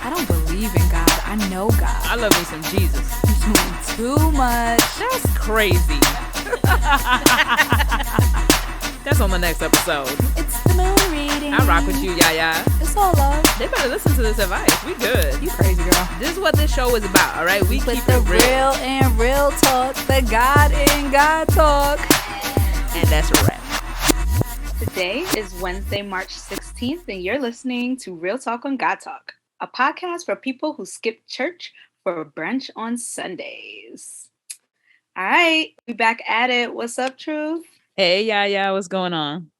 I don't believe in God. I know God. I love me some Jesus. You're doing too much. That's crazy. That's on the next episode. It's the moon reading. I rock with you, YaYa. It's all love. They better listen to this advice. We good. You crazy girl. This is what this show is about, all right? We With keep the it real. and real talk. The God in God talk. And that's a wrap. Today is Wednesday, March 16th, and you're listening to Real Talk on Godtalk, a podcast for people who skip church for brunch on Sundays. All right, we back at it. What's up, Truth? Hey, YaYa, what's going on?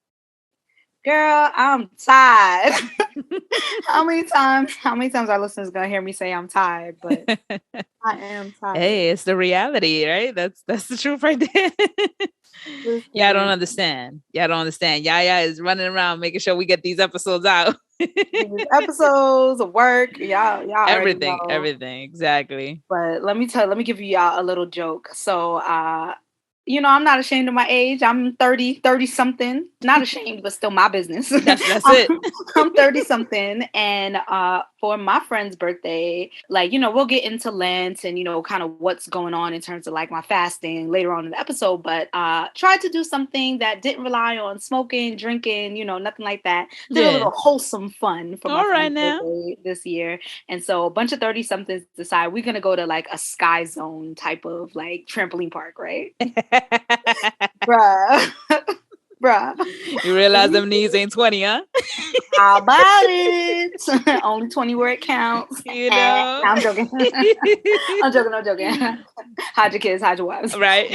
Girl, I'm tired. How many times our listeners gonna hear me say I'm tired? But I am tired. Hey, it's the reality, right? That's the truth right there. Y'all don't understand. YaYa is running around making sure we get these episodes out. These episodes of work, y'all everything, exactly. But let me give y'all a little joke. So I'm not ashamed of my age. I'm 30 something. Not ashamed, but still my business. That's it. I'm 30 something. And for my friend's birthday, we'll get into Lent and, kind of what's going on in terms of like my fasting later on in the episode. But tried to do something that didn't rely on smoking, drinking, nothing like that. Did a little wholesome fun for my friend's birthday this year. And so a bunch of 30 somethings decide we're going to go to like a Sky Zone type of like trampoline park, right? Bruh. You realize them knees ain't 20, huh? How about it? Only 20 where it counts. I'm joking. I'm joking. Hide your kids, hide your wives. Right.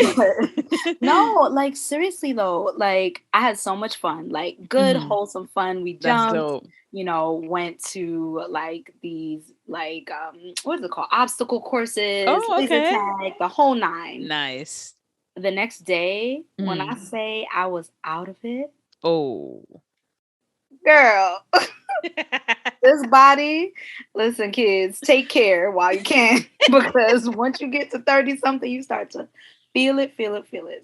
No, like seriously though, like I had so much fun, like good, wholesome fun. We jumped, went to like these like what is it called? Obstacle courses, laser tag, the whole nine. Nice. The next day, when I say I was out of it, girl, this body, listen, kids, take care while you can, because once you get to 30 something, you start to feel it.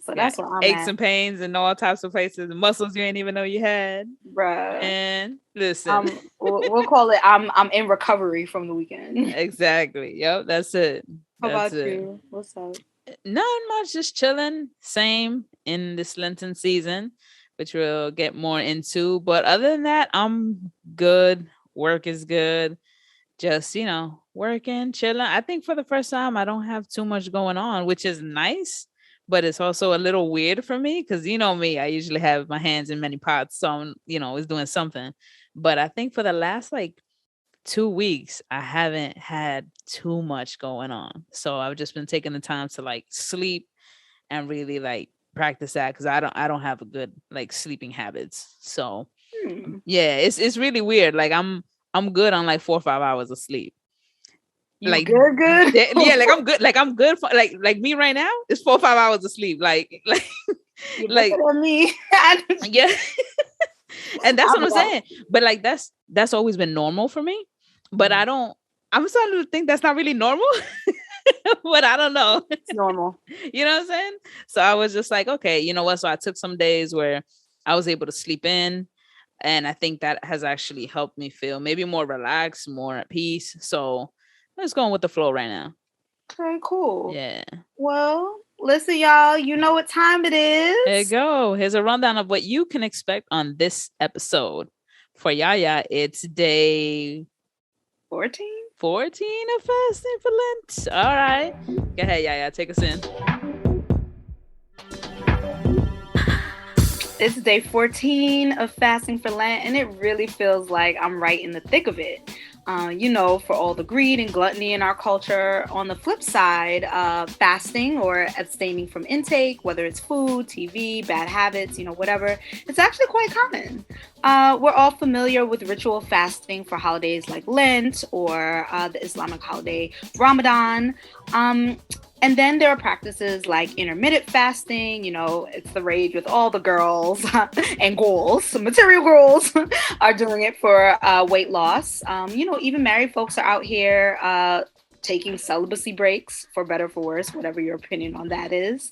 So that's what I'm aches and pains and all types of places, and muscles you ain't even know you had, bruh. And listen, we'll call it. I'm in recovery from the weekend. Exactly. Yep, that's it. How about you? What's up? Not much, just chilling. Same in this Lenten season, which we'll get more into. But other than that, I'm good. Work is good. Just, working, chilling. I think for the first time, I don't have too much going on, which is nice. But it's also a little weird for me because, me, I usually have my hands in many pots. So I'm, always doing something. But I think for the last 2 weeks, I haven't had too much going on. So I've just been taking the time to sleep and really practice that because I don't have a good sleeping habits. So yeah, it's really weird. I'm good on 4 or 5 hours of sleep. Good. Yeah, I'm good. I'm good for me right now. It's 4 or 5 hours of sleep. You look at me. Yeah. And that's what I'm saying. But that's always been normal for me. But I'm starting to think that's not really normal. But I don't know. It's normal. You know what I'm saying? So I was just okay, you know what? So I took some days where I was able to sleep in. And I think that has actually helped me feel maybe more relaxed, more at peace. So I'm just going with the flow right now. Okay, cool. Yeah. Well, listen, y'all, you know what time it is. There you go. Here's a rundown of what you can expect on this episode. For YaYa, it's day 14 of fasting for Lent. All right. Go ahead, YaYa. Take us in. It's day 14 of fasting for Lent, and it really feels like I'm right in the thick of it. For all the greed and gluttony in our culture. On the flip side, fasting or abstaining from intake, whether it's food, TV, bad habits, whatever, it's actually quite common. We're all familiar with ritual fasting for holidays like Lent or the Islamic holiday Ramadan. And then there are practices like intermittent fasting. It's the rage with all the girls and goals, material goals are doing it for weight loss. Even married folks are out here taking celibacy breaks, for better or for worse, whatever your opinion on that is.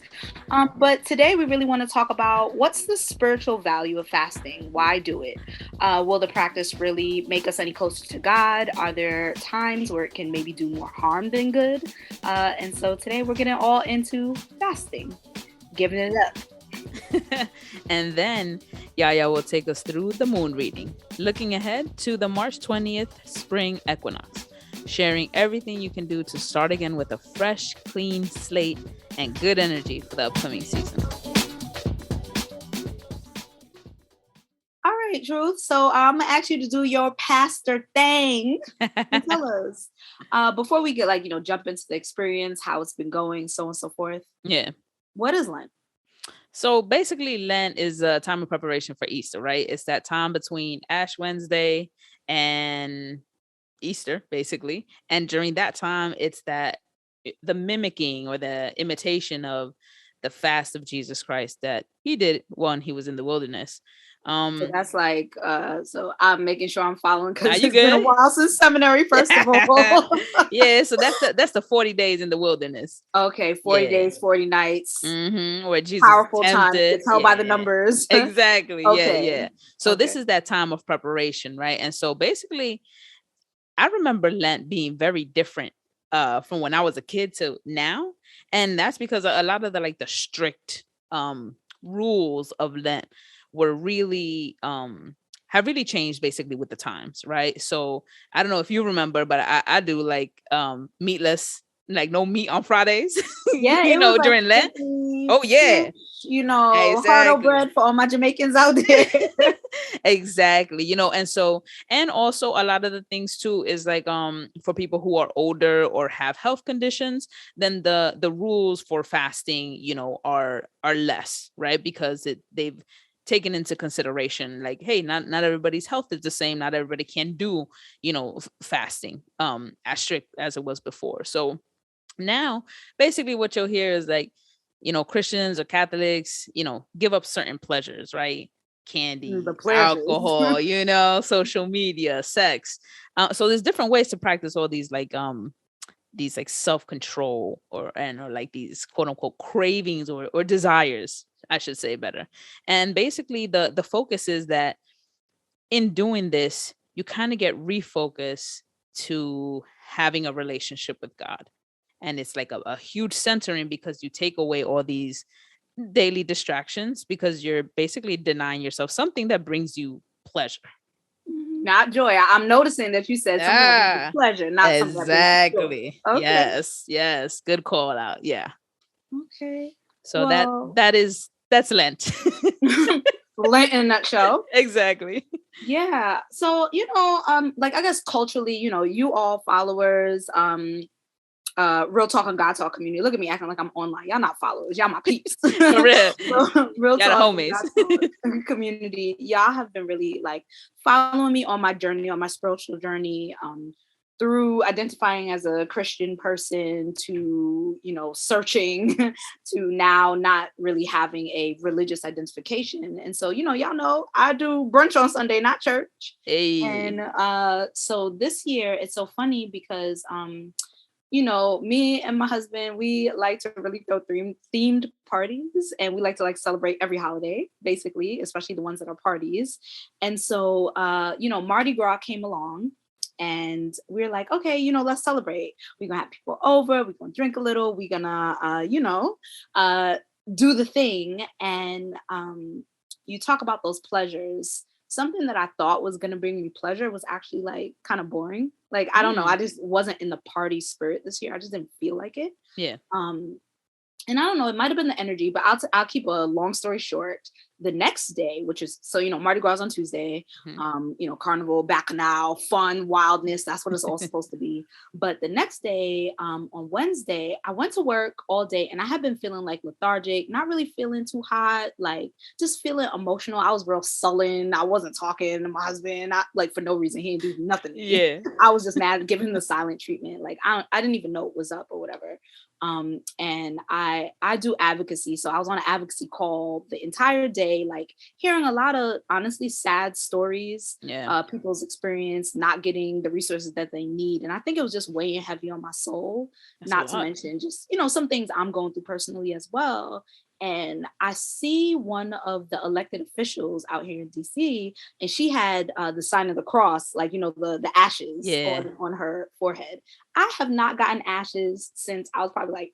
But today we really want to talk about what's the spiritual value of fasting? Why do it? Will the practice really make us any closer to God? Are there times where it can maybe do more harm than good? And so today we're getting all into fasting, giving it up. And then YaYa will take us through the moon reading, looking ahead to the March 20th spring equinox, sharing everything you can do to start again with a fresh, clean slate and good energy for the upcoming season. All right, Truth. So I'm gonna ask you to do your pastor thing and tell us before we get jump into the experience, how it's been going, so on and so forth. Yeah. What is Lent? So basically, Lent is a time of preparation for Easter, right? It's that time between Ash Wednesday and Easter, basically. And during that time, it's the mimicking or the imitation of the fast of Jesus Christ that he did when he was in the wilderness. So that's so I'm making sure I'm following because it's been a while since seminary, first of all. Yeah, so that's the 40 days in the wilderness. Okay, 40 days, 40 nights. Where Jesus powerful tempted. Time. You can tell by the numbers. Exactly. Okay. Yeah. So this is that time of preparation, right? And so basically, I remember Lent being very different from when I was a kid to now. And that's because a lot of the strict rules of Lent were really have really changed basically with the times, right? So I don't know if you remember, but I do meatless, no meat on Fridays. Yeah, during Lent. Oh yeah, fish, hard bread for all my Jamaicans out there. Exactly. And also a lot of the things too is for people who are older or have health conditions, then the rules for fasting, are less, right? Because they've taken into consideration hey, not everybody's health is the same, not everybody can do fasting as strict as it was before. So now basically what you'll hear is Christians or Catholics give up certain pleasures, right? Candy, alcohol, social media, sex. So there's different ways to practice all these self-control or these quote unquote cravings or desires, I should say better. And basically the focus is that in doing this, you kind of get refocused to having a relationship with God. And it's a huge centering because you take away all these daily distractions because you're basically denying yourself something that brings you pleasure. Not joy. I'm noticing that you said something that brings you pleasure, not something that brings you joy. Okay. Yes. Good call out. Yeah. Okay. So that's Lent. Lent in a nutshell. Exactly. Yeah. So, I guess culturally, you all followers, Real Talk on Godtalk community. Look at me acting like I'm online. Y'all not followers. Y'all my peeps. For real. Real Talk homies. community. Y'all have been really following me on my journey, on my spiritual journey, through identifying as a Christian person to, searching to now not really having a religious identification. And so, y'all know I do brunch on Sunday, not church. Hey. And so this year it's so funny because me and my husband, we like to really throw themed parties, and we like to celebrate every holiday, basically, especially the ones that are parties. And so, Mardi Gras came along, and we're like, okay, let's celebrate. We're gonna have people over. We're gonna drink a little. We're gonna, do the thing. And you talk about those pleasures. Something that I thought was going to bring me pleasure was actually kind of boring. I don't know. I just wasn't in the party spirit this year. I just didn't feel like it. Yeah. And I don't know, it might've been the energy, but I'll keep a long story short. The next day, which is, Mardi Gras on Tuesday, Carnival, Bacchanal, fun, wildness. That's what it's all supposed to be. But the next day, on Wednesday, I went to work all day and I had been feeling lethargic, not really feeling too hot, just feeling emotional. I was real sullen. I wasn't talking to my husband, for no reason. He didn't do nothing to me. Yeah. I was just mad, giving him the silent treatment. I didn't even know what was up or whatever. And I do advocacy. So I was on an advocacy call the entire day day, like hearing a lot of honestly sad stories, people's experience not getting the resources that they need. And I think it was just weighing heavy on my soul, not to mention just, some things I'm going through personally as well. And I see one of the elected officials out here in DC, and she had the sign of the cross, like, the ashes on her forehead. I have not gotten ashes since I was probably like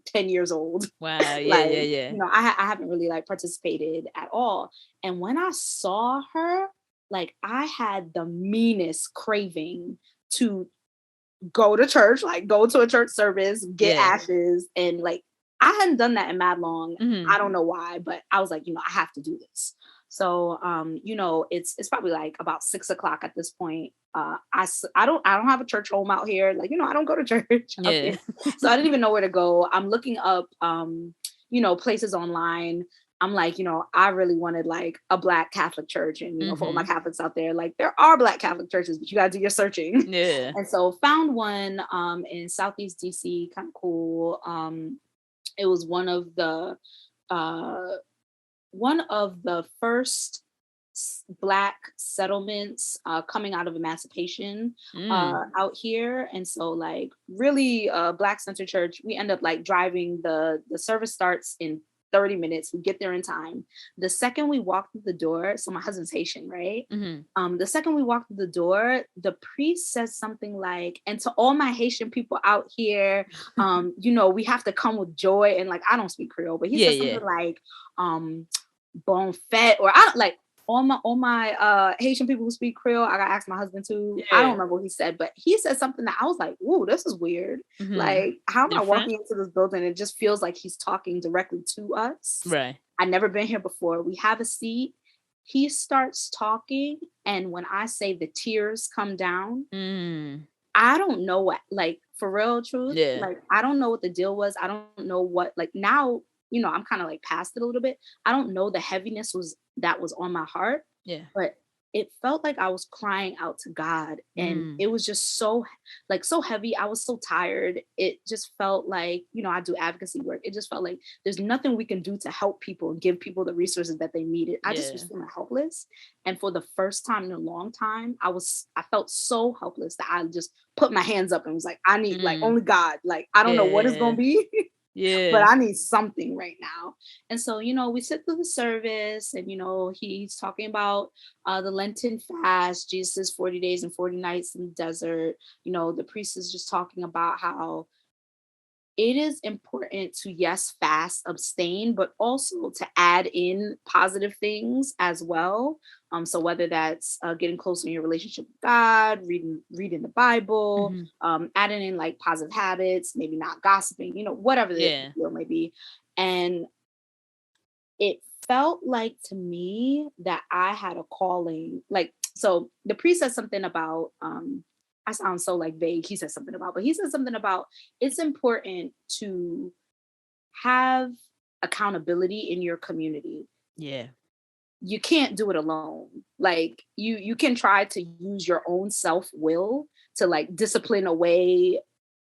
10 years old. Wow. I haven't really like participated at all. And when I saw her, like I had the meanest craving to go to church, like go to a church service, get ashes, and like I hadn't done that in mad long. I don't know why, but I was like, I have to do this. So, it's probably like about 6 o'clock at this point. I don't have a church home out here. Like, I don't go to church up here. So I didn't even know where to go. I'm looking up, places online. I'm like, I really wanted like a Black Catholic church. And, for all my Catholics out there, like there are Black Catholic churches, but you got to do your searching. Yeah. And so found one in Southeast DC, kind of cool. It was one of the first Black settlements coming out of emancipation out here. And so like really Black centered church. We end up like driving, the service starts in 30 minutes. We get there in time. The second we walk through the door, so my husband's Haitian, right? The second we walk through the door, the priest says something like, and to all my Haitian people out here, we have to come with joy. And like, I don't speak Creole, but he says something like, bon fête, or I don't like, all my Haitian people who speak Creole, I gotta ask my husband too. I don't remember what he said, but he said something that I was like, "Ooh, this is weird. Like, how am I walking into this building? It just feels like he's talking directly to us." Right. I've never been here before. We have a seat. He starts talking, and when I say the tears come down, I don't know what, like, for real truth. Yeah. Like, I don't know what the deal was. I don't know what, like, now, I'm kind of like past it a little bit. I don't know the heaviness that was on my heart. Yeah. But it felt like I was crying out to God, and it was just so heavy. I was so tired. It just felt like, I do advocacy work. It just felt like there's nothing we can do to help people and give people the resources that they needed. I just was feeling helpless. And for the first time in a long time, I felt so helpless that I just put my hands up and was like, I need like only God. Like, I don't know what it's going to be. Yeah. But I need something right now. And so, we sit through the service, and, he's talking about the Lenten fast, Jesus' 40 days and 40 nights in the desert. The priest is just talking about how it is important to, yes, fast, abstain, but also to add in positive things as well. So whether that's getting closer in your relationship with God, reading the Bible, adding in like positive habits, maybe not gossiping, whatever the deal may be. And it felt like to me that I had a calling. Like, so the priest said something about, I sound so like vague. He said something about it's important to have accountability in your community. Yeah. You can't do it alone. Like you can try to use your own self-will to like discipline away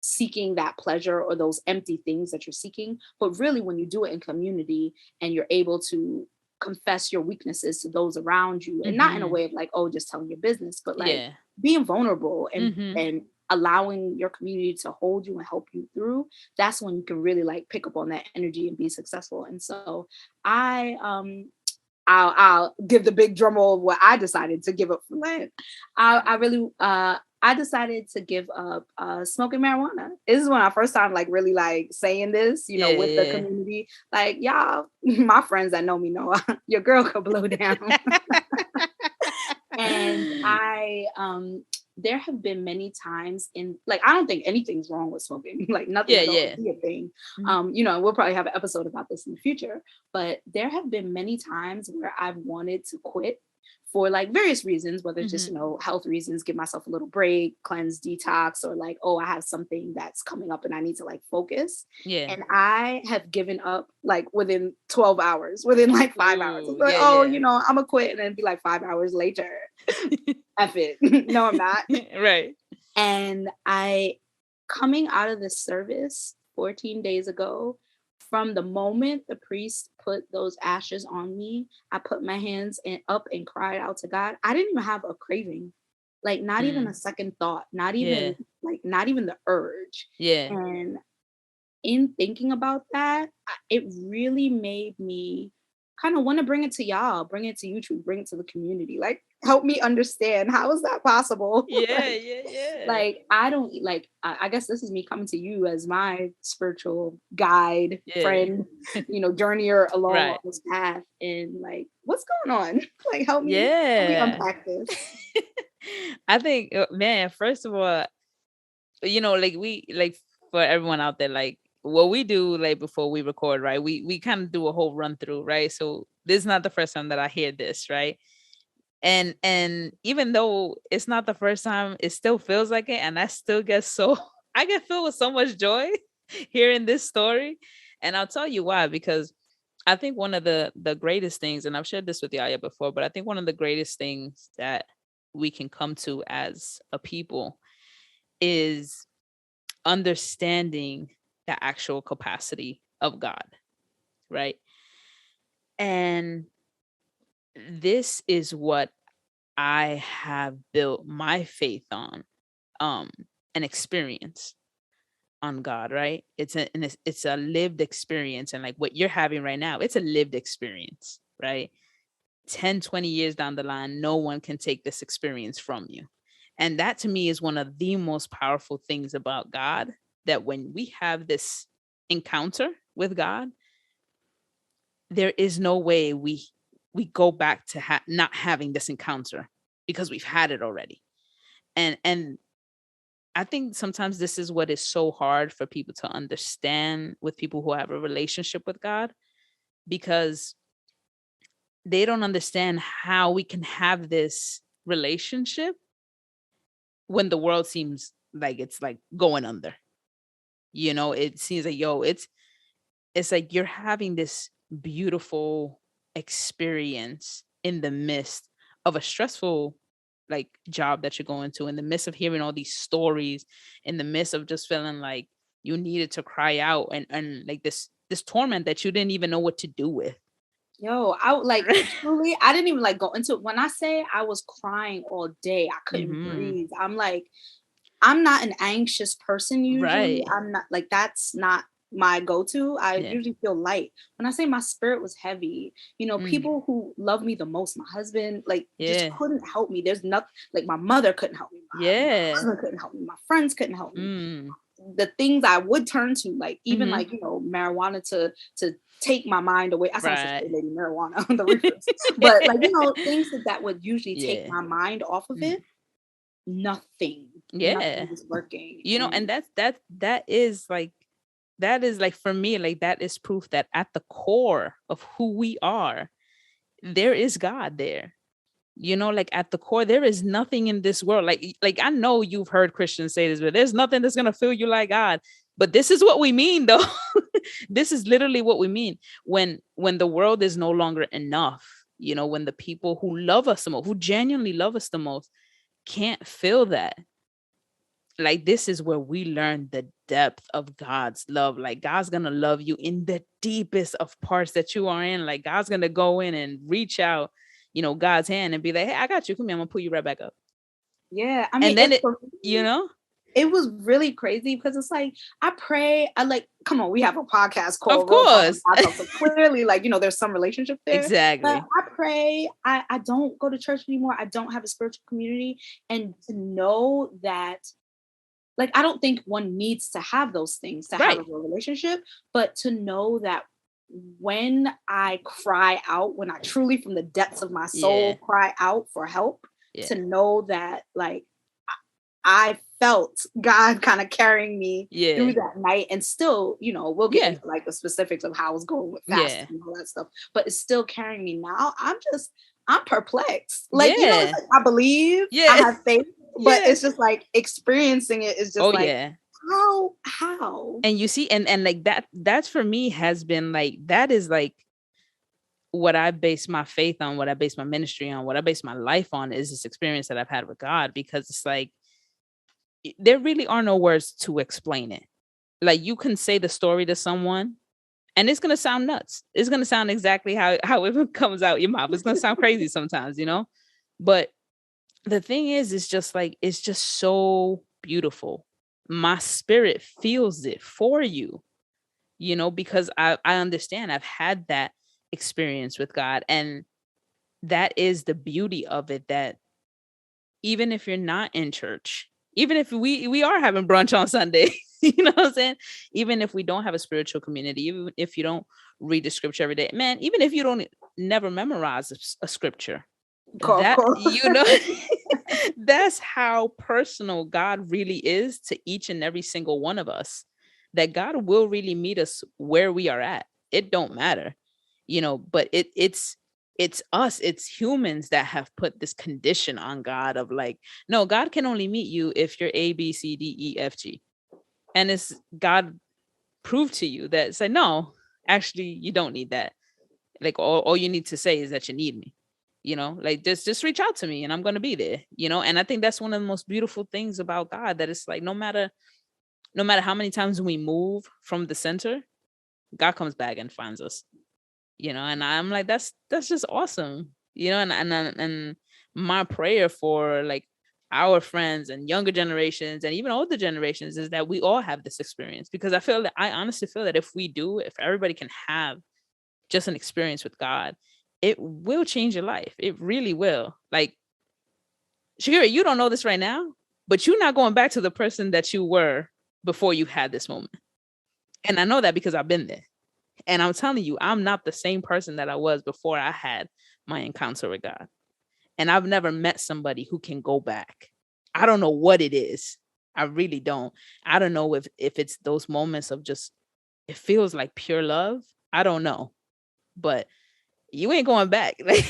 seeking that pleasure or those empty things that you're seeking. But really, when you do it in community and you're able to confess your weaknesses to those around you, and not in a way of like, oh, just telling your business, but like being vulnerable and allowing your community to hold you and help you through, that's when you can really like pick up on that energy and be successful. And so I'll give the big drum roll of what I decided to give up for Lent. I decided to give up smoking marijuana. This is when I first time like really like saying this, with the community. Like, y'all, my friends that know me know your girl could blow down. And there have been many times in like, I don't think anything's wrong with smoking. Like nothing at all be a thing. We'll probably have an episode about this in the future, but there have been many times where I've wanted to quit for like various reasons, whether it's just, health reasons, give myself a little break, cleanse, detox, or like, oh, I have something that's coming up and I need to like focus. Yeah. And I have given up like within 12 hours, within like 5 hours. I'm like, I'm gonna quit. And then be like 5 hours later, F it. No, I'm not. Right. And coming out of this service 14 days ago, from the moment the priest put those ashes on me, I put my hands up and cried out to God. I didn't even have a craving, like not even a second thought, not even the urge. Yeah. And in thinking about that, it really made me kind of want to bring it to y'all, bring it to YouTube, bring it to the community. Like, help me understand, how is that possible? Like, I don't I guess this is me coming to you as my spiritual guide, friend, journeyer along this path. And like, what's going on? Like, help me unpack this. I think, man, first of all, like for everyone out there, like what we do, like before we record, right? We kind of do a whole run through, right? So this is not the first time that I hear this, right? And even though it's not the first time, it still feels like it, and I still get I get filled with so much joy hearing this story. And I'll tell you why, because I think one of the greatest things, and I've shared this with YaYa before, but I think one of the greatest things that we can come to as a people is understanding the actual capacity of God, right? And this is what I have built my faith on, an experience on God, right? It's a lived experience. And like what you're having right now, it's a lived experience, right? 10, 20 years down the line, no one can take this experience from you. And that to me is one of the most powerful things about God, that when we have this encounter with God, there is no way we go back to not having this encounter, because we've had it already. And I think sometimes this is what is so hard for people to understand with people who have a relationship with God, because they don't understand how we can have this relationship when the world seems like it's like going under. It seems like, it's like you're having this beautiful experience in the midst of a stressful like job that you're going to, in the midst of hearing all these stories, in the midst of just feeling like you needed to cry out, and like this torment that you didn't even know what to do with. I like truly, I didn't even like go into it. When I say I was crying all day, I couldn't breathe. I'm like, I'm not an anxious person usually. I'm not like, that's not my go-to. I usually feel light. When I say my spirit was heavy, people who love me the most, my husband, like just couldn't help me. There's nothing, like my mother couldn't help me. My husband couldn't help me. My friends couldn't help me. The things I would turn to, like even like, marijuana to take my mind away. I sound like lady marijuana on the reefers. But like, things that would usually take my mind off of it. Nothing is working. And that is like for me, like that is proof that at the core of who we are, there is God there. Like at the core, there is nothing in this world. Like I know you've heard Christians say this, but there's nothing that's gonna fill you like God. But this is what we mean, though. This is literally what we mean when the world is no longer enough. When the people who love us the most, who genuinely love us the most, can't feel that. Like this is where we learn the depth of God's love. Like God's gonna love you in the deepest of parts that you are in. Like God's gonna go in and reach out, God's hand and be like, hey, I got you. Come here, I'm gonna pull you right back up. Yeah. I mean, and then it was really crazy because it's like, I pray, come on, we have a podcast called, of course. So clearly, like, there's some relationship there. Exactly. But I pray, I don't go to church anymore. I don't have a spiritual community. And to know that, like, I don't think one needs to have those things to have a real relationship, but to know that when I cry out, when I truly from the depths of my soul cry out for help, to know that like I felt God kind of carrying me through that night. And still, we'll get into like the specifics of how I was going with fasting and all that stuff, but it's still carrying me now. I'm perplexed. Like, it's like, I believe, I have faith, but it's just like experiencing it is just how? And you see, and like that's for me has been like, that is like what I base my faith on, what I base my ministry on, what I base my life on, is this experience that I've had with God. Because it's like, there really are no words to explain it. Like you can say the story to someone And it's going to sound nuts. It's going to sound exactly how it comes out your mouth. It's going to sound crazy sometimes, but the thing is, it's just like, it's just so beautiful. My spirit feels it for you, because I understand I've had that experience with God. And that is the beauty of it, that even if you're not in church, even if we are having brunch on Sunday, you know what I'm saying? Even if we don't have a spiritual community, even if you don't read the scripture every day, man, even if you don't never memorize a scripture, that, that's how personal God really is to each and every single one of us, that God will really meet us where we are at. It don't matter, but it's us, it's humans that have put this condition on God of like, no, God can only meet you if you're A, B, C, D, E, F, G. And it's God proved to you that say, no, actually, you don't need that. Like all you need to say is that you need me, like just reach out to me and I'm going to be there, and I think that's one of the most beautiful things about God, that it's like, no matter how many times we move from the center, God comes back and finds us, and I'm like, that's just awesome, and my prayer for like our friends and younger generations and even older generations is that we all have this experience, because I honestly feel that if everybody can have just an experience with God, it will change your life. It really will. Like, Shakira, you don't know this right now, but you're not going back to the person that you were before you had this moment. And I know that because I've been there. And I'm telling you, I'm not the same person that I was before I had my encounter with God. And I've never met somebody who can go back. I don't know what it is. I really don't. I don't know if it's those moments of just, it feels like pure love. I don't know. But you ain't going back. Like,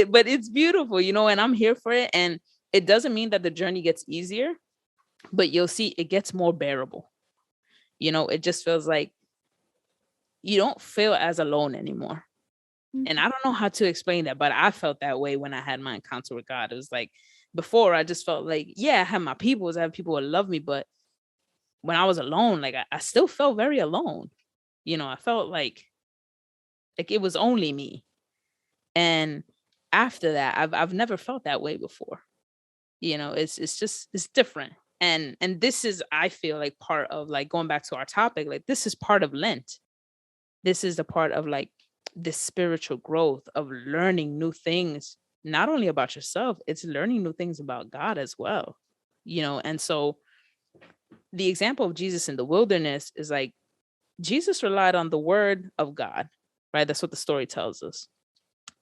but it's beautiful, and I'm here for it. And it doesn't mean that the journey gets easier, but you'll see it gets more bearable. It just feels like you don't feel as alone anymore. And I don't know how to explain that, but I felt that way when I had my encounter with God. It was like, before I just felt like, yeah, I have my people, I have people who love me, but when I was alone, like I still felt very alone. I felt like it was only me. And after that, I've never felt that way before. It's different. And this is, I feel like, part of, like, going back to our topic, like, this is part of Lent. This is the part of like this spiritual growth of learning new things, not only about yourself, it's learning new things about God as well. And so the example of Jesus in the wilderness is like, Jesus relied on the word of God, right? That's what the story tells us.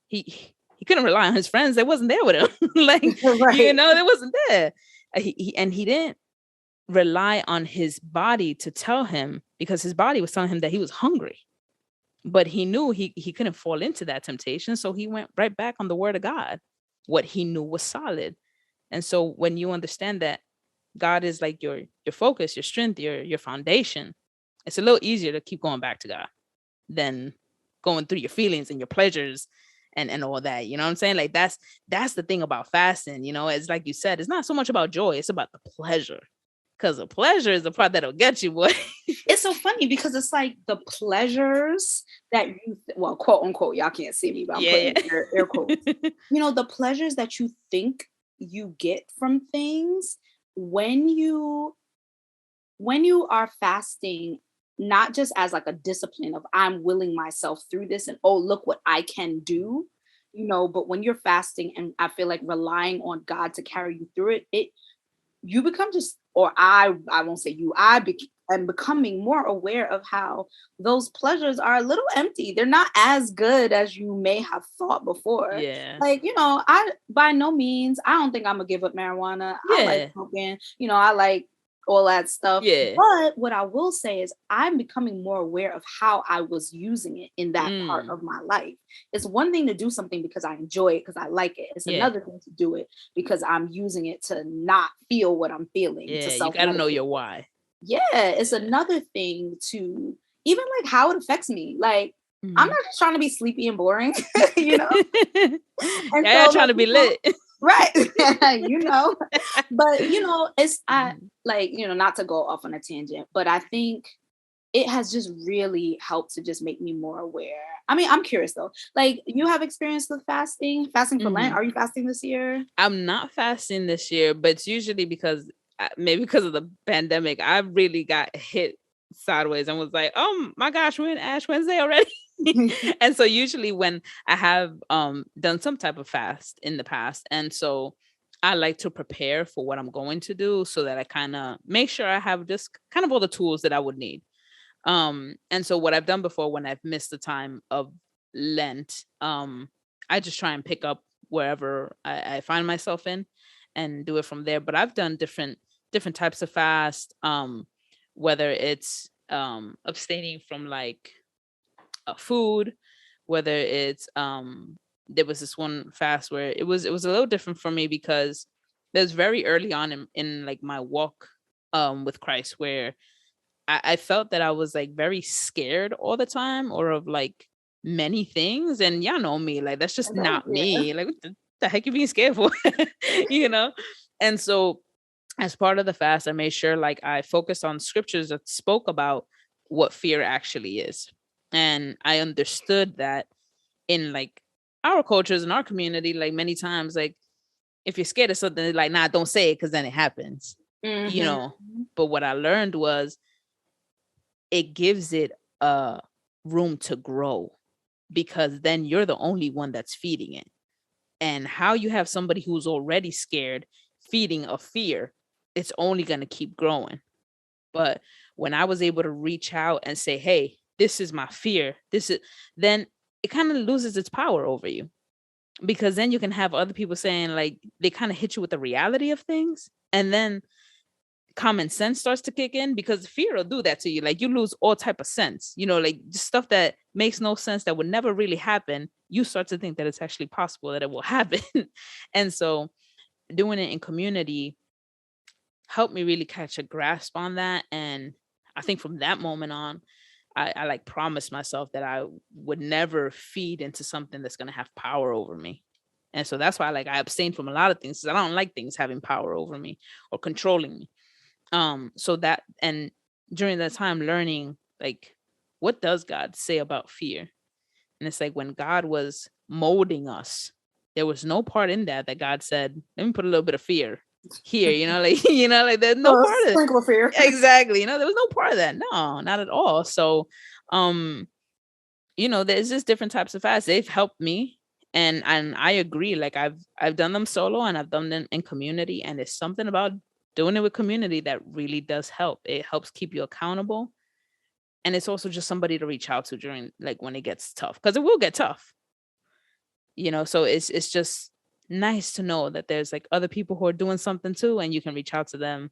He couldn't rely on his friends. They wasn't there with him. Like, right. they wasn't there. He didn't rely on his body to tell him, because his body was telling him that he was hungry. But he knew he couldn't fall into that temptation. So he went right back on the word of God. What he knew was solid. And so when you understand that God is like your focus, your strength, your foundation, it's a little easier to keep going back to God than going through your feelings and your pleasures and all that. You know what I'm saying? Like, that's the thing about fasting. It's like you said, it's not so much about joy, it's about the pleasure. Because the pleasure is the part that'll get you, boy. It's so funny because it's like the pleasures that you, well, quote unquote, y'all can't see me, but I'm putting air quotes. The pleasures that you think you get from things when you are fasting, not just as like a discipline of I'm willing myself through this and, oh, look what I can do, but when you're fasting and I feel like relying on God to carry you through it, you become just, or I won't say you, am becoming more aware of how those pleasures are a little empty. They're not as good as you may have thought before. Yeah. Like, I, by no means, I don't think I'm gonna give up marijuana. Yeah. I like smoking, I like all that stuff. Yeah. But what I will say is I'm becoming more aware of how I was using it in that part of my life. It's one thing to do something because I enjoy it, because I like it. It's another thing to do it because I'm using it to not feel what I'm feeling. Yeah, you gotta know your why. Yeah, it's another thing to even like how it affects me. Like, I'm not just trying to be sleepy and boring, And so, trying to be lit. Right. But it's I like, not to go off on a tangent, but I think it has just really helped to just make me more aware. I mean, I'm curious though. Like, you have experience with fasting for Lent. Mhm. Are you fasting this year? I'm not fasting this year, but it's usually because maybe because of the pandemic, I really got hit sideways and was like, oh my gosh, we're in Ash Wednesday already. And so usually when I have done some type of fast in the past, and so I like to prepare for what I'm going to do so that I kind of make sure I have just kind of all the tools that I would need. And so what I've done before when I've missed the time of Lent, I just try and pick up wherever I find myself in and do it from there. But I've done different types of fast, whether it's abstaining from like food, whether it's there was this one fast where it was a little different for me because it was very early on in like my walk with Christ, where I felt that I was like very scared all the time or of like many things. And y'all know me, like that's just not Yeah. me. Like what the heck you being scared for? you know? And so as part of the fast, I made sure like I focused on scriptures that spoke about what fear actually is. And I understood that in like our cultures and our community, like many times, like if you're scared of something, it's like, nah, don't say it because then it happens. But what I learned was it gives it room to grow, because then you're the only one that's feeding it. And how you have somebody who's already scared feeding a fear, it's only going to keep growing. But when I was able to reach out and say, hey, this is my fear, then it kind of loses its power over you, because then you can have other people saying, like, they kind of hit you with the reality of things, and then common sense starts to kick in, because fear will do that to you. Like you lose all type of sense, like just stuff that makes no sense, that would never really happen. You start to think that it's actually possible that it will happen. And so doing it in community helped me really catch a grasp on that. And I think from that moment on, I like promised myself that I would never feed into something that's going to have power over me. And so that's why I abstain from a lot of things, because I don't like things having power over me or controlling me. So that, and during that time learning, like, what does God say about fear? And it's like when God was molding us, there was no part in that God said, let me put a little bit of fear here, like like there's no part of it. Sprinkle of fear. Exactly. There was no part of that. No, not at all. So there's just different types of fasts. They've helped me. And I agree. Like I've done them solo and I've done them in community, and it's something about doing it with community that really does help. It helps keep you accountable. And it's also just somebody to reach out to during, like, when it gets tough, because it will get tough. So it's just nice to know that there's like other people who are doing something too, and you can reach out to them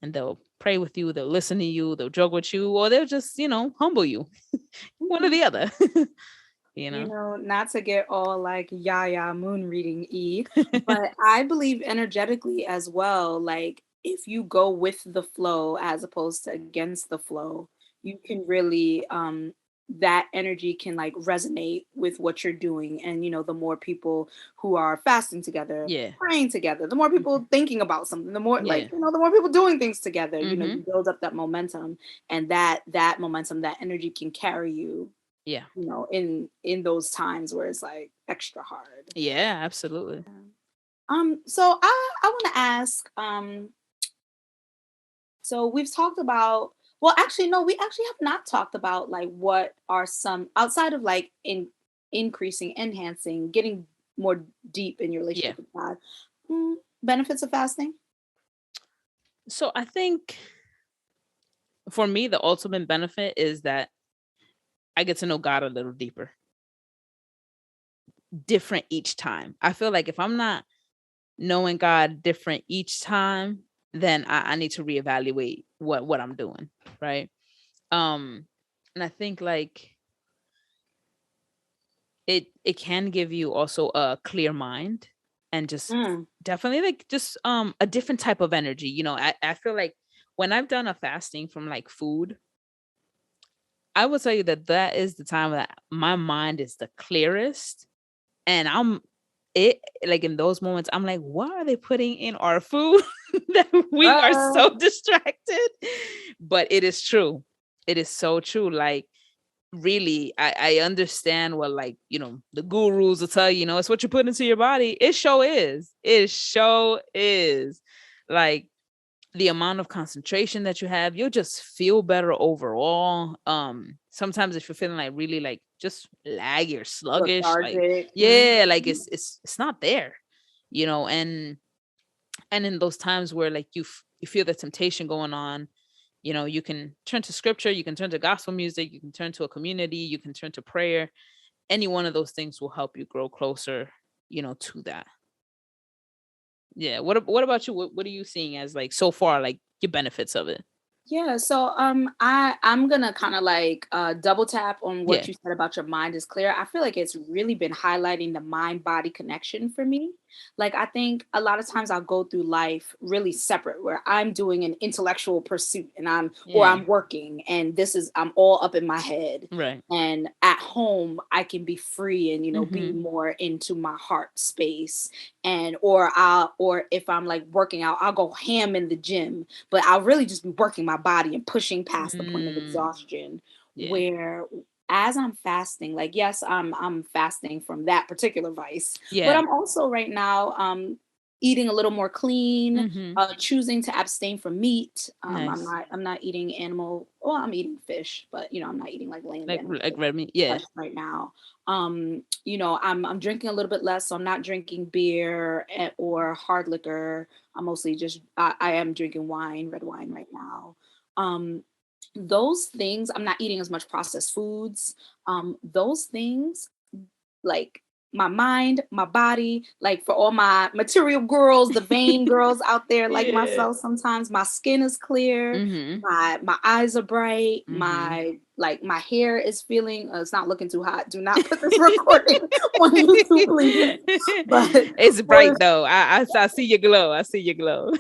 and they'll pray with you, they'll listen to you, they'll joke with you, or they'll just, humble you. One or the other. Not to get all like YaYa moon reading but I believe energetically as well, like if you go with the flow as opposed to against the flow, you can really that energy can like resonate with what you're doing. And the more people who are fasting together, Yeah. praying together, the more people thinking about something, the more Yeah. the more people doing things together, you build up that momentum, and that momentum, that energy can carry you, yeah, in those times where it's like extra hard. Yeah, absolutely. So I want to ask, so we've talked about, well, actually, no, we actually have not talked about like what are some, outside of like increasing, enhancing, getting more deep in your relationship with God, benefits of fasting. So I think for me, the ultimate benefit is that I get to know God a little deeper. Different each time. I feel like if I'm not knowing God different each time, then I need to reevaluate what I'm doing. Right. And I think like it can give you also a clear mind, and just definitely like just a different type of energy. I feel like when I've done a fasting from like food, I will tell you that is the time that my mind is the clearest. And like in those moments, I'm like, what are they putting in our food that we are so distracted? But it is true. It is so true. Like, really, I understand what, like, the gurus will tell you, it's what you put into your body. It sure is. It sure is. Like, the amount of concentration that you have, you'll just feel better overall. Sometimes if you're feeling like really like just laggy or sluggish, like, Lethargic. yeah, like it's not there, and in those times where like you feel the temptation going on, you can turn to scripture, you can turn to gospel music, you can turn to a community, you can turn to prayer. Any one of those things will help you grow closer, to that. Yeah. What about you? What are you seeing as, like, so far, like, your benefits of it? Yeah, so I'm gonna kind of like double tap on Yeah. what you said about your mind is clear. I feel like it's really been highlighting the mind body connection for me. Like I think a lot of times I'll go through life really separate where I'm doing an intellectual pursuit and Yeah. I'm working and I'm all up in my head. Right. And at home I can be free and be Mm-hmm. more into my heart space. And or if I'm like working out, I'll go ham in the gym, but I'll really just be working my body and pushing past the point of exhaustion. Yeah. Where as I'm fasting, like yes, I'm fasting from that particular vice, but Yeah. I'm also right now eating a little more clean, Mm-hmm. choosing to abstain from meat. Nice. I'm not eating animal. Well, I'm eating fish, but I'm not eating like land animals Like red meat. Yeah. right now. I'm drinking a little bit less, so I'm not drinking beer or hard liquor. I'm mostly just I am drinking wine, red wine right now. Um, those things, I'm not eating as much processed foods. Those things, like my mind, my body, like for all my material girls, the vain girls out there like Yeah. myself, sometimes my skin is clear, Mm-hmm. my eyes are bright, Mm-hmm. my hair is feeling it's not looking too hot. Do not put this recording on YouTube, please. But It's for bright though. I see your glow. I see your glow.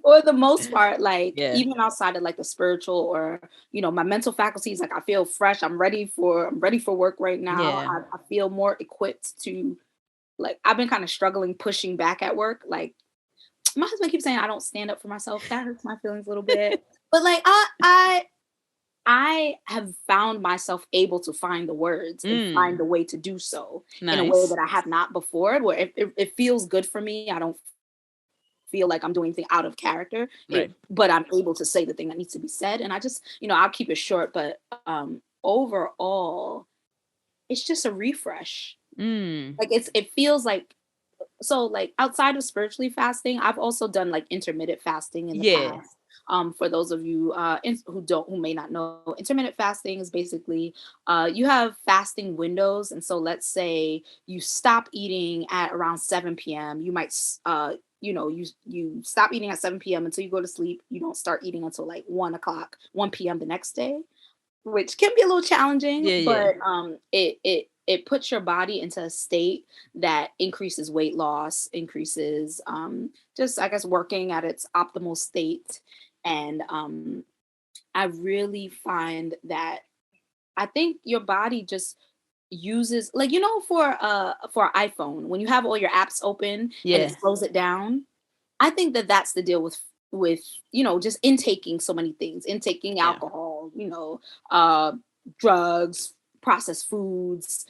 for the most part, like Yeah. even outside of like the spiritual or my mental faculties, like I feel fresh. I'm ready for work right now. Yeah. I feel more equipped to, like, I've been kind of struggling pushing back at work. Like my husband keeps saying I don't stand up for myself. That hurts my feelings a little bit. But like I have found myself able to find the words and find the way to do so in a way Nice. that I have not before, where it feels good for me. I don't feel like I'm doing anything out of character, Right. but I'm able to say the thing that needs to be said. And I just, I'll keep it short, but overall, it's just a refresh. Mm. Like it feels like, so like outside of spiritually fasting, I've also done like intermittent fasting in the Yeah. past. For those of you who may not know, intermittent fasting is basically you have fasting windows, and so let's say you stop eating at around 7 p.m. You might you stop eating at 7 p.m. until you go to sleep. You don't start eating until like 1 p.m. the next day, which can be a little challenging, Yeah. Yeah. but it puts your body into a state that increases weight loss, increases just I guess working at its optimal state. And I really find that I think your body just uses, like, for iPhone, when you have all your apps open and it Yeah. slows it down. I think that that's the deal with just intaking so many things, intaking Yeah. alcohol, uh drugs, processed foods.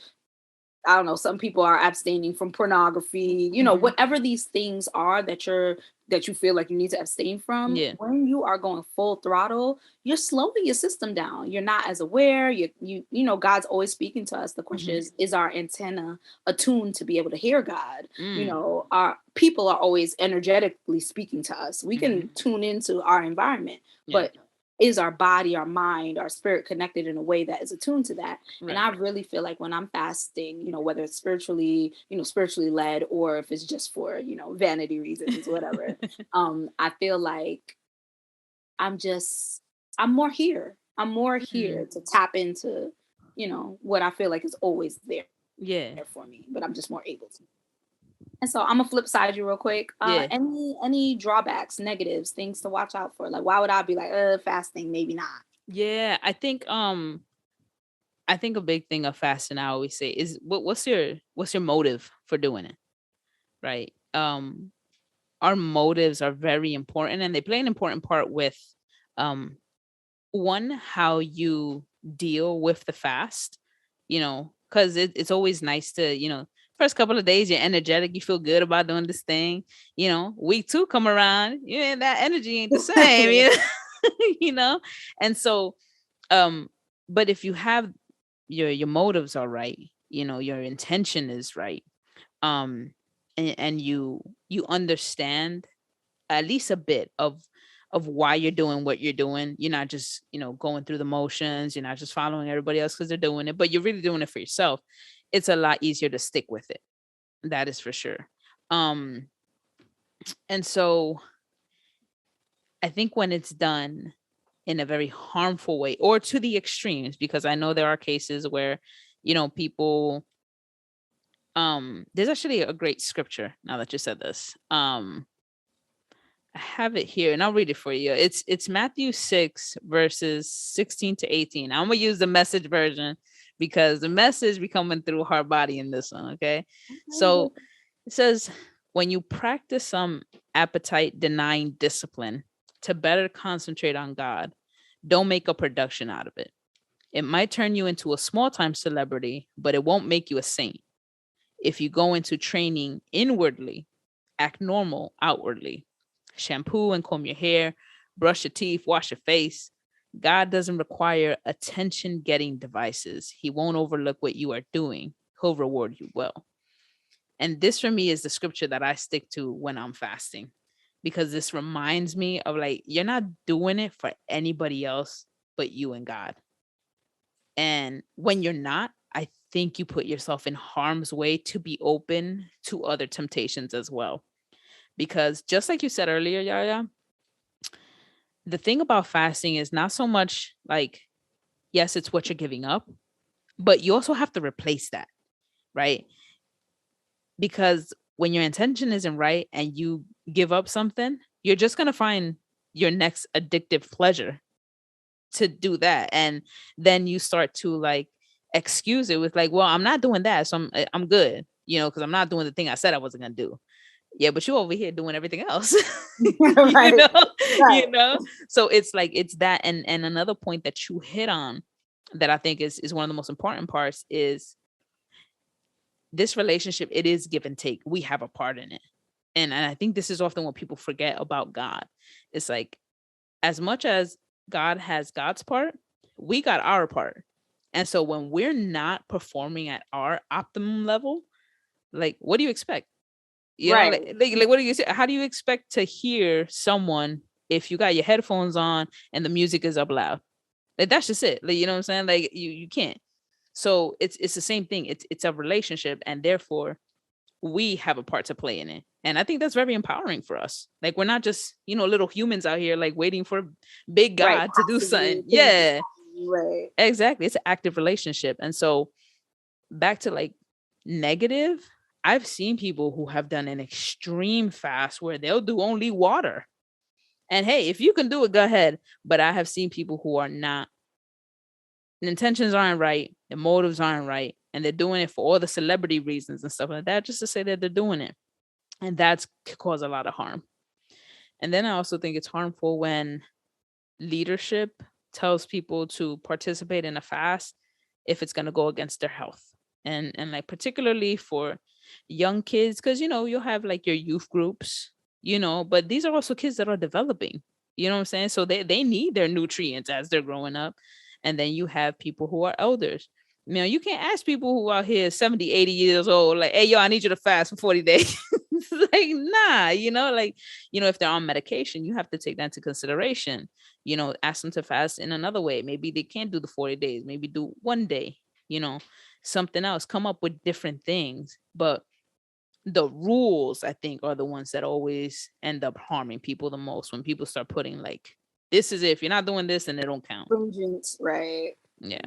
I don't know, some people are abstaining from pornography, Mm-hmm. whatever these things are that you feel like you need to abstain from. Yeah. When you are going full throttle, you're slowing your system down. You're not as aware. God's always speaking to us. The question Mm-hmm. is our antenna attuned to be able to hear God? Mm. Our people are always energetically speaking to us. We Mm-hmm. can tune into our environment, Yeah. but is our body, our mind, our spirit connected in a way that is attuned to that? And Right. I really feel like when I'm fasting, whether it's spiritually led, or if it's just for, vanity reasons, whatever, I feel like I'm just, I'm more here. I'm more Mm. here to tap into, what I feel like is always there Yeah. for me, but I'm just more able to. And so I'm gonna flip side you real quick. Yeah. Any drawbacks, negatives, things to watch out for? Like, why would I be like, fasting? Maybe not. Yeah. I think a big thing of fasting, I always say, is what's your motive for doing it, right? Our motives are very important, and they play an important part with um one, how you deal with the fast, because it's always nice to, first couple of days you're energetic, you feel good about doing this thing, week two come around, that energy ain't the same, you know, and so, but if you have your motives are right, your intention is right, um, and you understand at least a bit of why you're doing what you're doing. You're not just, going through the motions. You're not just following everybody else because they're doing it, but you're really doing it for yourself. It's a lot easier to stick with it. That is for sure. Um, and so I think when it's done in a very harmful way or to the extremes, because I know there are cases where, people, there's actually a great scripture now that you said this. I have it here and I'll read it for you. It's Matthew 6 verses 16 to 18. I'm gonna use the Message version because the Message be coming through hard body in this one. Okay. So it says, when you practice some appetite denying discipline to better concentrate on God, don't make a production out of it. It might turn you into a small time celebrity, but it won't make you a saint. If you go into training inwardly, act normal outwardly. Shampoo and comb your hair, brush your teeth, wash your face. God doesn't require attention getting devices. He won't overlook what you are doing. He'll reward you well. And this for me is the scripture that I stick to when I'm fasting, because this reminds me of, like, you're not doing it for anybody else but you and God. And when you're not, I think you put yourself in harm's way to be open to other temptations as well. Because just like you said earlier, YaYa, the thing about fasting is not so much like, yes, it's what you're giving up, but you also have to replace that, right? Because when your intention isn't right and you give up something, you're just going to find your next addictive pleasure to do that. And then you start to, like, excuse it with, like, well, I'm not doing that, so I'm good, because I'm not doing the thing I said I wasn't going to do. Yeah, but you over here doing everything else. Right. So it's like, it's that. And another point that you hit on that I think is one of the most important parts is this relationship. It is give and take. We have a part in it. And I think this is often what people forget about God. It's like, as much as God has God's part, we got our part. And so when we're not performing at our optimum level, like, what do you expect? Right. Like what do you say? How do you expect to hear someone if you got your headphones on and the music is up loud? Like, that's just it. Like, you know what I'm saying? Like, you can't. So it's the same thing. It's a relationship, and therefore we have a part to play in it. And I think that's very empowering for us. Like, we're not just, little humans out here, like, waiting for big God Right. to do something. Yeah, Right. exactly. It's an active relationship. And so back to, like, negative, I've seen people who have done an extreme fast where they'll do only water. And hey, if you can do it, go ahead. But I have seen people who are not, the intentions aren't right, the motives aren't right, and they're doing it for all the celebrity reasons and stuff like that, just to say that they're doing it. And that's cause a lot of harm. And then I also think it's harmful when leadership tells people to participate in a fast if it's going to go against their health. And like, particularly for young kids, because you'll have, like, your youth groups, but these are also kids that are developing, you know what I'm saying? So they need their nutrients as they're growing up. And then you have people who are elders. You can't ask people who are here 70, 80 years old, like, hey, yo, I need you to fast for 40 days. Like, nah, like, if they're on medication, you have to take that into consideration. Ask them to fast in another way. Maybe they can't do the 40 days, maybe do one day, something else, come up with different things. But the rules, I think, are the ones that always end up harming people the most, when people start putting, like, this is it. If you're not doing this, then it don't count. Stringent, right. Yeah.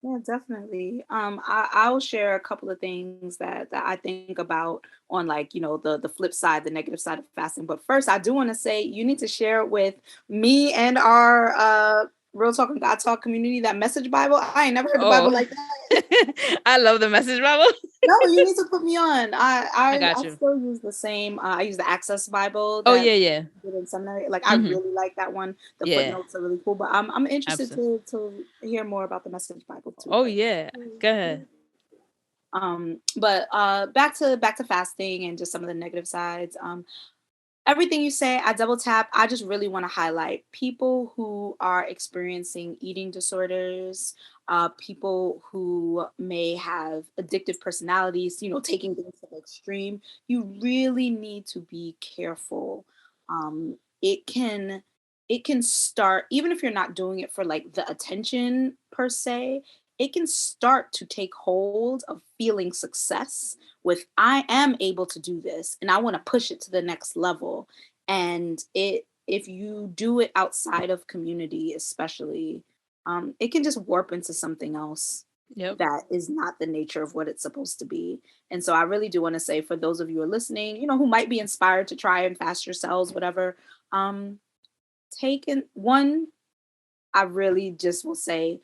Yeah, definitely. I'll share a couple of things that I think about on, like, the flip side, the negative side of fasting. But first, I do want to say you need to share it with me and our Real Talk and Godtalk community, that Message Bible. I ain't never heard the Bible Oh, like that. I love the Message Bible. No, you need to put me on. I got I you. still use the same. I use the Access Bible Oh that yeah. I did in seminary. Like I Mhm. really like that one. The Yeah, footnotes are really cool. But I'm interested absolutely. to hear more about the Message Bible too. Oh yeah. Go ahead. But back to fasting and just some of the negative sides. Everything you say, I double tap. I just really want to highlight people who are experiencing eating disorders, people who may have addictive personalities, taking things to the extreme. You really need to be careful. Um, it can it can start, even if you're not doing it for like the attention per se, it can start to take hold of feeling success with I am able to do this and I want to push it to the next level. And if you do it outside of community, especially, it can just warp into something else Yep. that is not the nature of what it's supposed to be. And so I really do want to say, for those of you who are listening, who might be inspired to try and fast yourselves, whatever, take in one, I really just will say,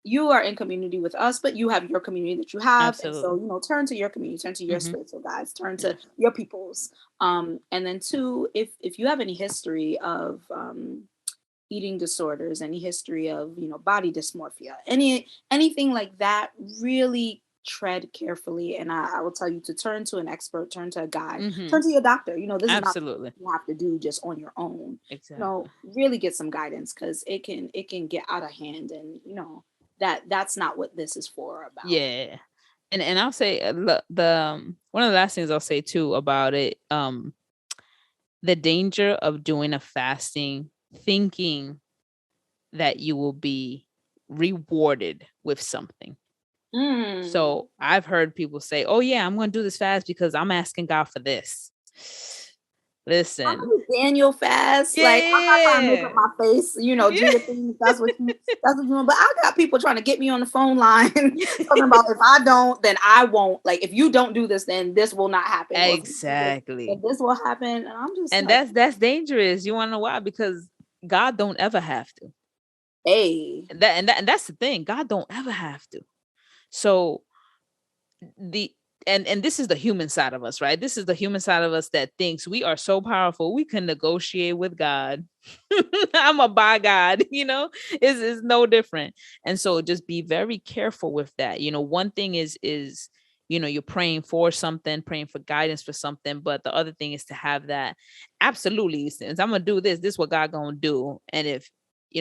you are in community with us, but you have your community that you have. And so, Absolutely. turn to your community, turn to your Mhm. spiritual guides, turn Yeah. to your peoples. And then two, if you have any history of eating disorders, any history of, body dysmorphia, anything like that, really tread carefully. And I will tell you to turn to an expert, turn to a guide, Mhm. turn to your doctor. This is not Absolutely. something you have to do just on your own. Exactly. Really get some guidance, because it can get out of hand, and that's not what this is for about. Yeah. And I'll say one of the last things I'll say too about it, the danger of doing a fasting thinking that you will be rewarded with something. Mm. So I've heard people say, "Oh yeah, I'm going to do this fast because I'm asking God for this." I'm Listen. gonna Daniel fast. Like, I'm not trying to make up Yeah. my face, do your thing. That's what you want. But I got people trying to get me on the phone line talking about, if I don't, then I won't. Like, if you don't do this, then this will not happen. Or if you do this, then Exactly. this will happen. And I'm just And like, that's dangerous. You want to know why? Because God don't ever have to. hey. And that's the thing. God don't ever have to. So the and this is the human side of us, right? This is the human side of us that thinks we are so powerful we can negotiate with God. I'm a by God, is no different. And so just be very careful with that. One thing is you're praying for something, praying for guidance for something, but the other thing is to have that, absolutely, since I'm gonna do this is what God gonna do. And if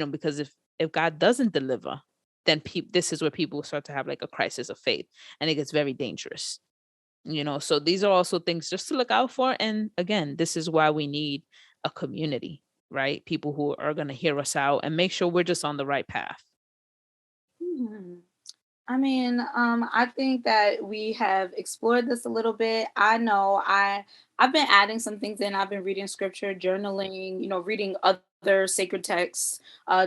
because if God doesn't deliver, then this is where people start to have like a crisis of faith, and it gets very dangerous. So these are also things just to look out for. And again, this is why we need a community, right? People who are going to hear us out and make sure we're just on the right path. Mhm. I mean, I think that we have explored this a little bit. I know I've been adding some things in. I've been reading scripture, journaling, reading other sacred texts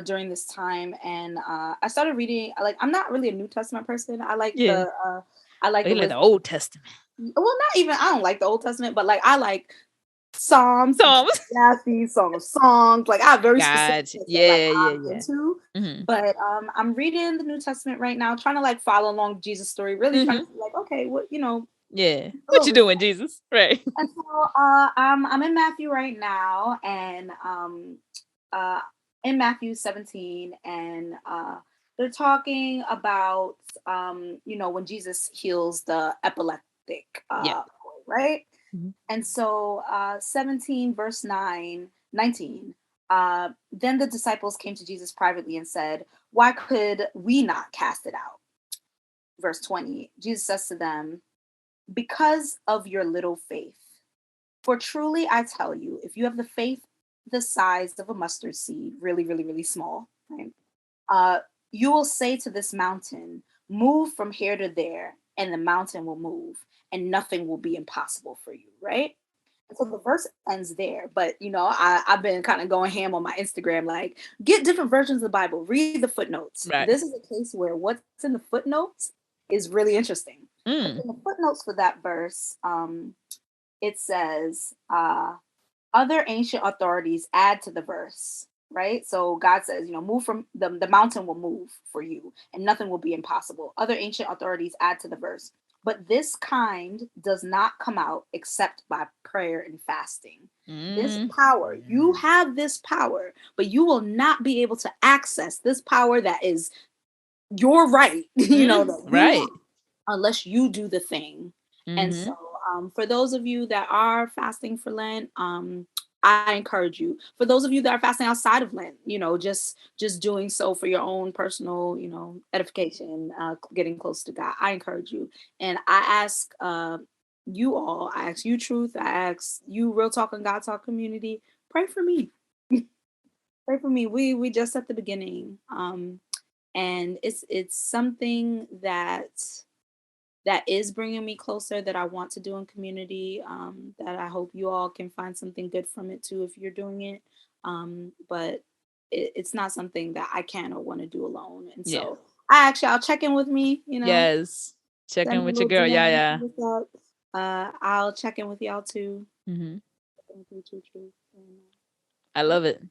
during this time, and I started reading. Like, I'm not really a New Testament person. I like Yeah. I like You the like the wisdom. Old Testament. Well, not even. I don't like the Old Testament, but like I like Psalms, Psalms. Ecclesiastes, Song of Songs. Like, I have very specific Gotcha. things that like I'm Yeah. into. Mm-hmm. But I'm reading the New Testament right now, trying to like follow along Jesus' story, really trying Mm-hmm. to see, like, okay, what Yeah. a What little you research. doing, Jesus? Right. And so I'm in Matthew right now, and uh in Matthew 17, and they're talking about when Jesus heals the epileptic Yeah. boy, right? Mhm. And so 17 verse 19, then the disciples came to Jesus privately and said, why could we not cast it out? Verse 20, Jesus says to them, because of your little faith. For truly I tell you, if you have the faith the size of a mustard seed, really, really, really small, right? Uh, you will say to this mountain, move from here to there, and the mountain will move, and nothing will be impossible for you, right? And so the verse ends there, but I've been kind of going ham on my Instagram, like, get different versions of the Bible, read the footnotes. Right. This is a case where what's in the footnotes is really interesting. Mm. In the footnotes for that verse, it says, other ancient authorities add to the verse, right? So God says, move from the mountain will move for you and nothing will be impossible. Other ancient authorities add to the verse. But this kind does not come out except by prayer and fasting. This power, you have this power, but you will not be able to access this power that is your right, right, unless you do the thing. And so for those of you that are fasting for Lent, I encourage you. For those of you that are fasting outside of Lent, just doing so for your own personal, edification, getting close to God, I encourage you. And I ask you all, I ask you, Truth, I ask you, Real Talk and Godtalk community, pray for me. Pray for me. We just at the beginning. And it's something that is bringing me closer, that I want to do in community, that I hope you all can find something good from it too if you're doing it. But it's not something that I can or want to do alone. And so I'll check in with me, Yes. Check in with your girl, YaYa. I'll check in with y'all too. I love it.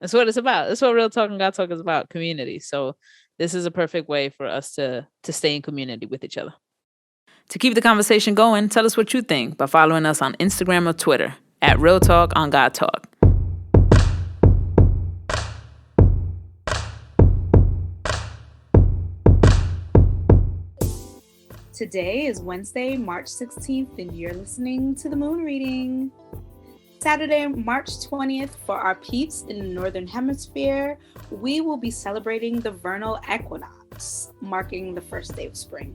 That's what it's about. That's what Real Talk and Godtalk is about, community. So this is a perfect way for us to stay in community with each other. To keep the conversation going, tell us what you think by following us on Instagram or Twitter at Real Talk on Godtalk. Today is Wednesday, March 16th, and you're listening to the moon reading. Saturday, March 20th, for our peeps in the Northern Hemisphere, we will be celebrating the vernal equinox, marking the first day of spring.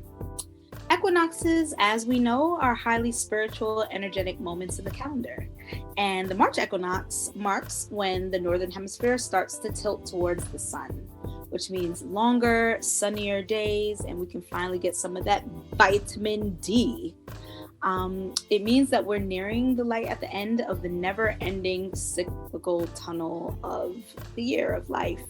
Equinoxes, as we know, are highly spiritual, energetic moments in the calendar. And the March equinox marks when the Northern Hemisphere starts to tilt towards the sun, which means longer, sunnier days, and we can finally get some of that vitamin D. It means that we're nearing the light at the end of the never-ending cyclical tunnel of the year of life.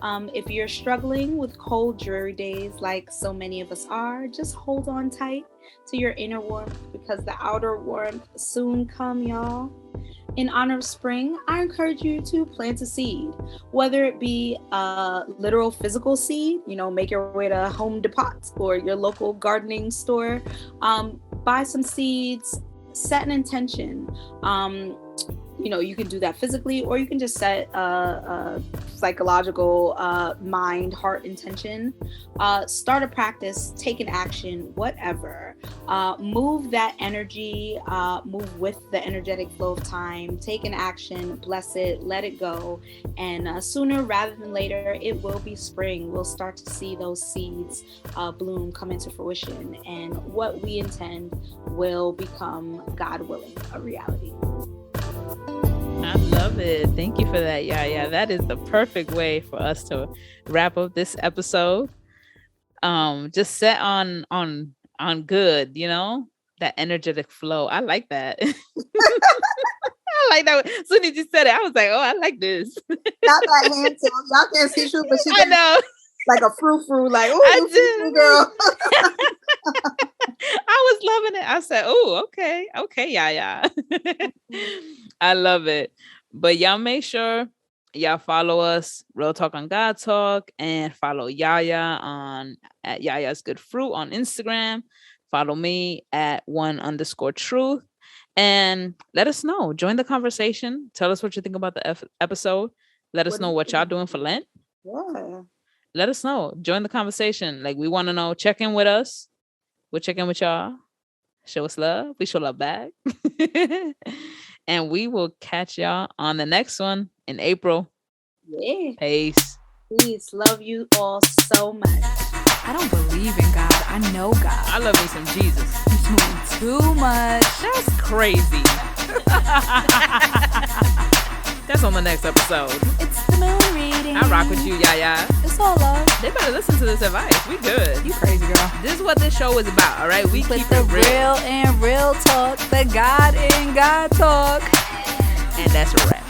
If you're struggling with cold, dreary days like so many of us are, just hold on tight to your inner warmth, because the outer warmth soon come, y'all. In honor of spring, I encourage you to plant a seed, whether it be a literal physical seed, make your way to Home Depot or your local gardening store, buy some seeds, set an intention. You can do that physically, or you can just set a psychological mind, heart intention. Start a practice, take an action, whatever. Move that energy, move with the energetic flow of time, take an action, bless it, let it go. And sooner rather than later, it will be spring. We'll start to see those seeds bloom, come into fruition. And what we intend will become, God willing, a reality. I love it. Thank you for that, YaYa. That is the perfect way for us to wrap up this episode. Just set on good, that energetic flow. I like that. I like that. As soon as you said it, I was like, oh, I like this. Not that hand tilt. Y'all can't see you, but she I know. Like a frou-frou, like, ooh, girl. I was loving it. I said, oh, okay, YaYa. I love it. But y'all make sure y'all follow us, Real Talk on Godtalk, and follow YaYa at YaYa's Good Fruit on Instagram. Follow me at @1_truth. And let us know. Join the conversation. Tell us what you think about the episode. Let us know what y'all doing for Lent. Yeah. Let us know. Join the conversation. Like, we want to know. Check in with us. We'll check in with y'all. Show us love. We show love back. And we will catch y'all on the next one in April. Yeah. Peace. Peace. Love you all so much. I don't believe in God. I know God. I love me some Jesus. You're doing too much. That's crazy. That's on the next episode. It's the moon reading. I rock with you, YaYa. It's all love. They better listen to this advice. We good. You crazy girl. This is what this show is about, all right? We With keep the it real. real and real talk, the God in God talk. And that's a wrap.